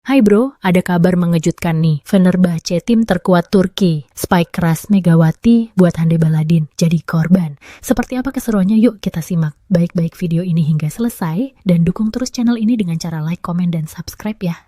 Hai bro, ada kabar mengejutkan nih. Fenerbahce, tim terkuat Turki. Spike keras Megawati buat Hande Baladin jadi korban. Seperti apa keseruannya? Yuk kita simak baik-baik video ini hingga selesai. Dan dukung terus channel ini dengan cara like, komen, dan subscribe ya.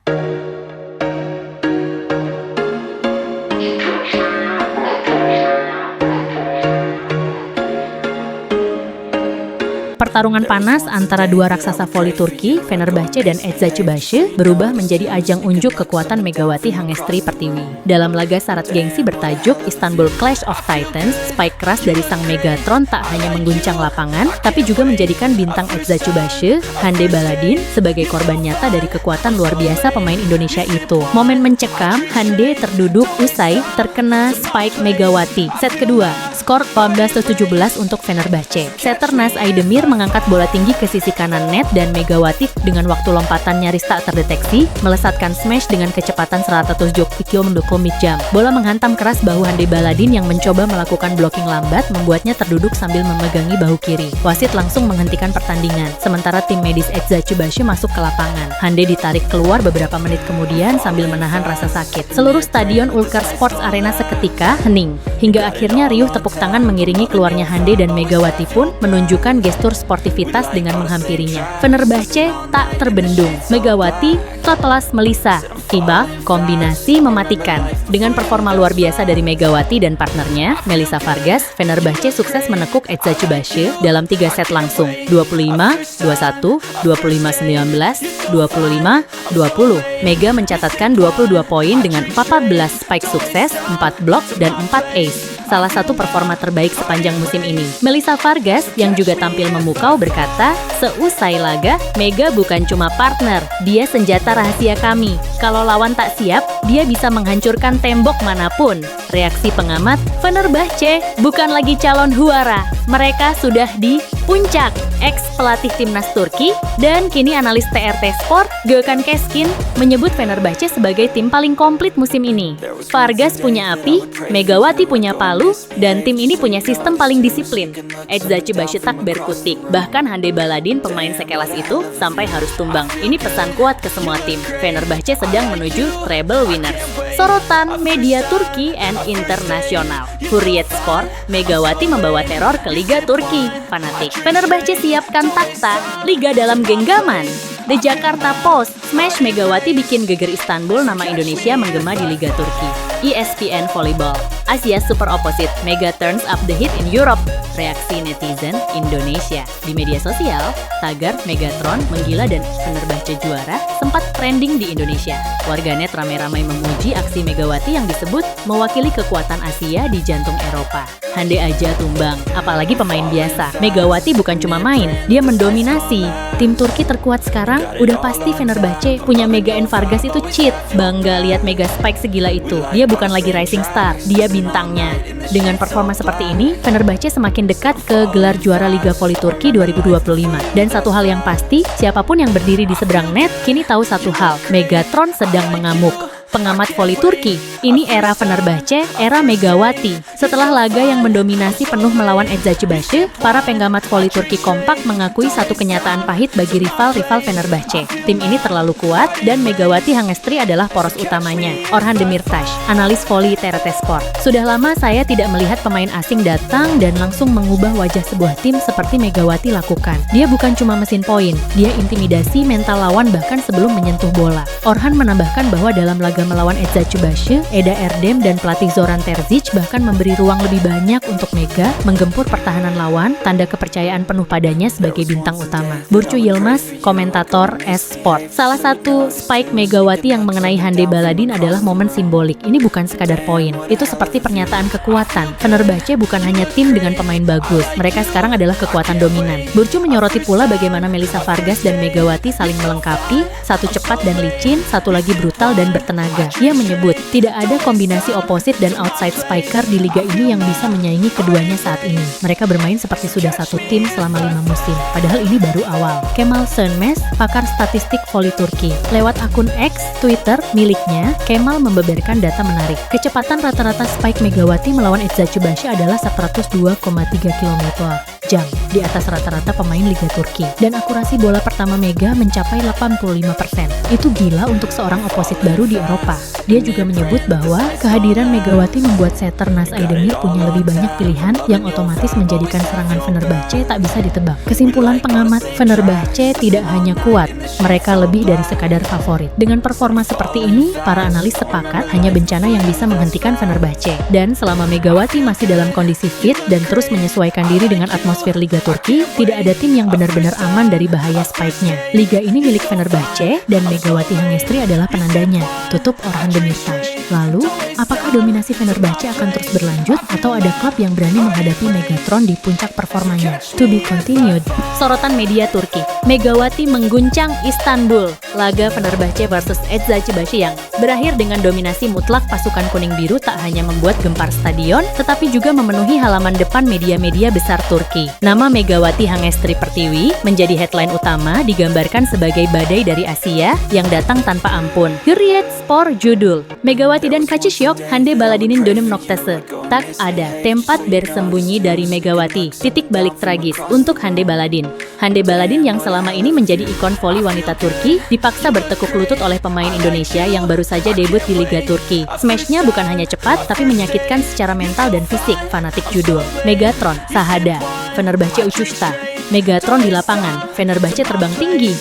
Pertarungan panas antara dua raksasa voli Turki, Fenerbahce dan Eczacıbaşı, berubah menjadi ajang unjuk kekuatan Megawati Hangestri Pertiwi. Dalam laga syarat gengsi bertajuk Istanbul Clash of Titans, spike keras dari sang Megatron tak hanya mengguncang lapangan, tapi juga menjadikan bintang Eczacıbaşı, Hande Baladin, sebagai korban nyata dari kekuatan luar biasa pemain Indonesia itu. Momen mencekam, Hande terduduk usai terkena spike Megawati. Set kedua, skor 18-17 untuk Fenerbahce. Setter Naz Aydemir mengangkat bola tinggi ke sisi kanan net dan Megawati dengan waktu lompatan nyaris tak terdeteksi, melesatkan smash dengan kecepatan 170 km/jam. Bola menghantam keras bahu Hande Baladin yang mencoba melakukan blocking lambat, membuatnya terduduk sambil memegangi bahu kiri. Wasit langsung menghentikan pertandingan, sementara tim medis Eczacıbaşı masuk ke lapangan. Hande ditarik keluar beberapa menit kemudian sambil menahan rasa sakit. Seluruh stadion Ulker Sports Arena seketika hening, hingga akhirnya riuh tepuk tangan mengiringi keluarnya Hande dan Megawati pun menunjukkan gestur sportivitas dengan menghampirinya. Fenerbahce tak terbendung. Megawati totelas melisa. Tiba kombinasi mematikan. Dengan performa luar biasa dari Megawati dan partnernya, Melissa Vargas, Fenerbahce sukses menekuk Eczacıbaşı dalam 3 set langsung. 25-21, 25-19, 25-20. Mega mencatatkan 22 poin dengan 14 spike sukses, 4 blok, dan 4 ace. Salah satu performa terbaik sepanjang musim ini. Melissa Vargas yang juga tampil memukau berkata, seusai laga, Mega bukan cuma partner, dia senjata rahasia kami. Kalau lawan tak siap, dia bisa menghancurkan tembok manapun. Reaksi pengamat, Fenerbahce bukan lagi calon juara, mereka sudah di puncak. Ex-pelatih timnas Turki dan kini analis TRT Sport, Gökhan Keskin, menyebut Fenerbahce sebagai tim paling komplit musim ini. Vargas punya api, Megawati punya palu, dan tim ini punya sistem paling disiplin. Eczacıbaşı tak berkutik, bahkan Hande Baladin pemain sekelas itu sampai harus tumbang. Ini pesan kuat ke semua tim. Fenerbahce sedang menuju treble winners. Sorotan media Turki and internasional. Hurriyet Sport, Megawati membawa teror ke Liga Turki. Fanatik. Fenerbahce siapkan takhta Liga dalam genggaman. The Jakarta Post, smash Megawati bikin geger Istanbul, nama Indonesia menggema di Liga Turki. ESPN Volleyball, Asia Super Opposite, Mega turns up the heat in Europe. Reaksi netizen Indonesia. Di media sosial, tagar Megatron menggila dan Fenerbahce juara sempat trending di Indonesia. Warganet ramai-ramai memuji aksi Megawati yang disebut mewakili kekuatan Asia di jantung Eropa. Hande aja tumbang, apalagi pemain biasa. Megawati bukan cuma main, dia mendominasi. Tim Turki terkuat sekarang udah pasti Fenerbahce. Punya Mega and Vargas itu cheat. Bangga lihat Mega Spike segila itu. Dia bukan lagi rising star, dia bintangnya. Dengan performa seperti ini, Fenerbahce semakin dekat ke gelar juara Liga Voli Turki 2025. Dan satu hal yang pasti, siapapun yang berdiri di seberang net kini tahu satu hal, Megatron sedang mengamuk. Pengamat voli Turki, ini era Fenerbahce, era Megawati. Setelah laga yang mendominasi penuh melawan Eczacıbaşı, para pengamat voli Turki kompak mengakui satu kenyataan pahit bagi rival-rival Fenerbahce. Tim ini terlalu kuat dan Megawati Hangestri adalah poros utamanya. Orhan Demirtas, analis voli TRT Sport. Sudah lama saya tidak melihat pemain asing datang dan langsung mengubah wajah sebuah tim seperti Megawati lakukan. Dia bukan cuma mesin poin, dia intimidasi mental lawan bahkan sebelum menyentuh bola. Orhan menambahkan bahwa dalam laga melawan Eczacıbaşı, Eda Erdem dan pelatih Zoran Terzic bahkan memberi ruang lebih banyak untuk Mega menggempur pertahanan lawan, tanda kepercayaan penuh padanya sebagai bintang utama. Burcu Yilmaz, komentator S-Sport. Salah satu spike Megawati yang mengenai Hande Baladin adalah momen simbolik. Ini bukan sekadar poin, itu seperti pernyataan kekuatan. Fenerbahce bukan hanya tim dengan pemain bagus, mereka sekarang adalah kekuatan dominan. Burcu menyoroti pula bagaimana Melissa Vargas dan Megawati saling melengkapi, satu cepat dan licin, satu lagi brutal dan bertenaga. bertenaga. Ia menyebut, tidak ada kombinasi opposite dan outside spiker di liga ini yang bisa menyaingi keduanya saat ini. Mereka bermain seperti sudah satu tim selama 5 musim, padahal ini baru awal. Kemal Sönmez, pakar statistik voli Turki. Lewat akun X, Twitter, miliknya, Kemal membeberkan data menarik. Kecepatan rata-rata spike Megawati melawan Eczacıbaşı adalah 102,3 km/jam, di atas rata-rata pemain Liga Turki. Dan akurasi bola pertama Mega mencapai 85%. Itu gila untuk seorang oposit baru di Eropa. Dia juga menyebut bahwa kehadiran Megawati membuat setter Naz Aydemir punya lebih banyak pilihan yang otomatis menjadikan serangan Fenerbahçe tak bisa ditebak. Kesimpulan pengamat, Fenerbahçe tidak hanya kuat, mereka lebih dari sekadar favorit. Dengan performa seperti ini, para analis sepakat hanya bencana yang bisa menghentikan Fenerbahçe. Dan selama Megawati masih dalam kondisi fit dan terus menyesuaikan diri dengan atmosfer Liga Turki, tidak ada tim yang benar-benar aman dari bahaya spike-nya. Liga ini milik Fenerbahçe dan Megawati Hangestri adalah penandanya. Tutup Orhan Demirtas. Lalu, apakah dominasi Fenerbahçe akan terus berlanjut atau ada klub yang berani menghadapi Megatron di puncak performanya? To be continued. Sorotan media Turki. Megawati mengguncang Istanbul. Laga Fenerbahçe versus Eczacıbaşı yang berakhir dengan dominasi mutlak pasukan kuning biru tak hanya membuat gempar stadion, tetapi juga memenuhi halaman depan media-media besar Turki. Nama Megawati Hangestri Pertiwi menjadi headline utama, digambarkan sebagai badai dari Asia yang datang tanpa ampun. Hürriyet Spor judul, Megawati dan Kaçış Hande Baladin'in dönüm noktası. Tak ada tempat bersembunyi dari Megawati. Titik balik tragis untuk Hande Baladin. Hande Baladin yang selama ini menjadi ikon voli wanita Turki, dipaksa bertekuk lutut oleh pemain Indonesia yang baru saja debut di Liga Turki. Smashnya bukan hanya cepat, tapi menyakitkan secara mental dan fisik. Fanatik judul, Megatron, Sahada, Fenerbahçe Uçuşta. Megatron di lapangan, Fenerbahçe terbang tinggi.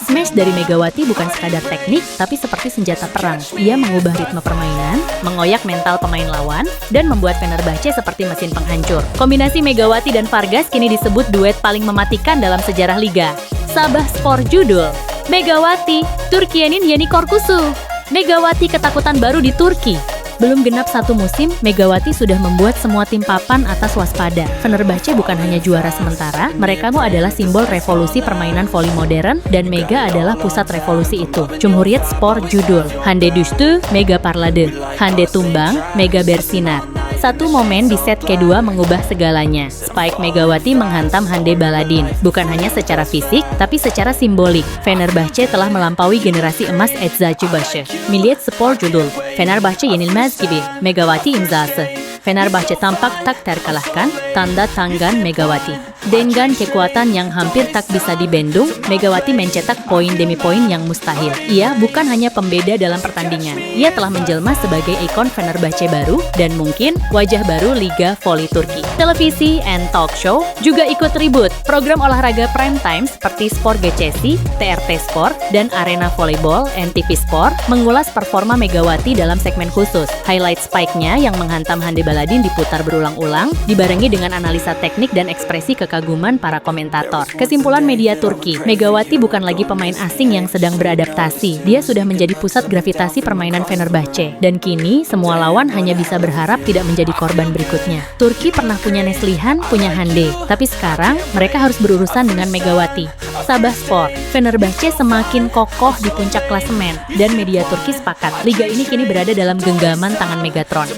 Smash dari Megawati bukan sekadar teknik, tapi seperti senjata perang. Ia mengubah ritme permainan, mengoyak mental pemain lawan, dan membuat Fenerbahçe seperti mesin penghancur. Kombinasi Megawati dan Vargas kini disebut duet paling mematikan dalam sejarah Liga. Sabah Spor judul, Megawati, Türkiye'nin yeni korkusu. Megawati ketakutan baru di Turki. Belum genap satu musim, Megawati sudah membuat semua tim papan atas waspada. Fenerbahçe bukan hanya juara sementara, mereka adalah simbol revolusi permainan voli modern, dan Mega adalah pusat revolusi itu. Cumhuriyet Spor judul, Hande düştü, Mega parladı. Hande tumbang, Mega bersinar. Satu momen di set kedua mengubah segalanya. Spike Megawati menghantam Hande Baladin. Bukan hanya secara fisik, tapi secara simbolik. Fenerbahçe telah melampaui generasi emas Eczacıbaşı. Milliyet Spor judul, Fenerbahçe yenilmez gibi, Megawati imzası. Fenerbahçe tampak tak terkalahkan, tanda tangan Megawati. Dengan kekuatan yang hampir tak bisa dibendung, Megawati mencetak poin demi poin yang mustahil. Ia bukan hanya pembeda dalam pertandingan. Ia telah menjelma sebagai ikon Fenerbahçe baru dan mungkin wajah baru Liga Voli Turki. Televisi and talk show juga ikut ribut. Program olahraga prime time seperti Spor GCC, TRT Sport, dan Arena Volleyball, NTV Sport mengulas performa Megawati dalam segmen khusus. Highlight spike-nya yang menghantam Hande Baladin diputar berulang-ulang, dibarengi dengan analisa teknik dan ekspresi kekaguman para komentator. Kesimpulan media Turki, Megawati bukan lagi pemain asing yang sedang beradaptasi. Dia sudah menjadi pusat gravitasi permainan Fenerbahçe. Dan kini, semua lawan hanya bisa berharap tidak menjadi korban berikutnya. Turki pernah punya Neslihan, punya Hande. Tapi sekarang, mereka harus berurusan dengan Megawati. Sabah Sport, Fenerbahçe semakin kokoh di puncak klasemen. Dan media Turki sepakat, liga ini kini berada dalam genggaman tangan Megatron.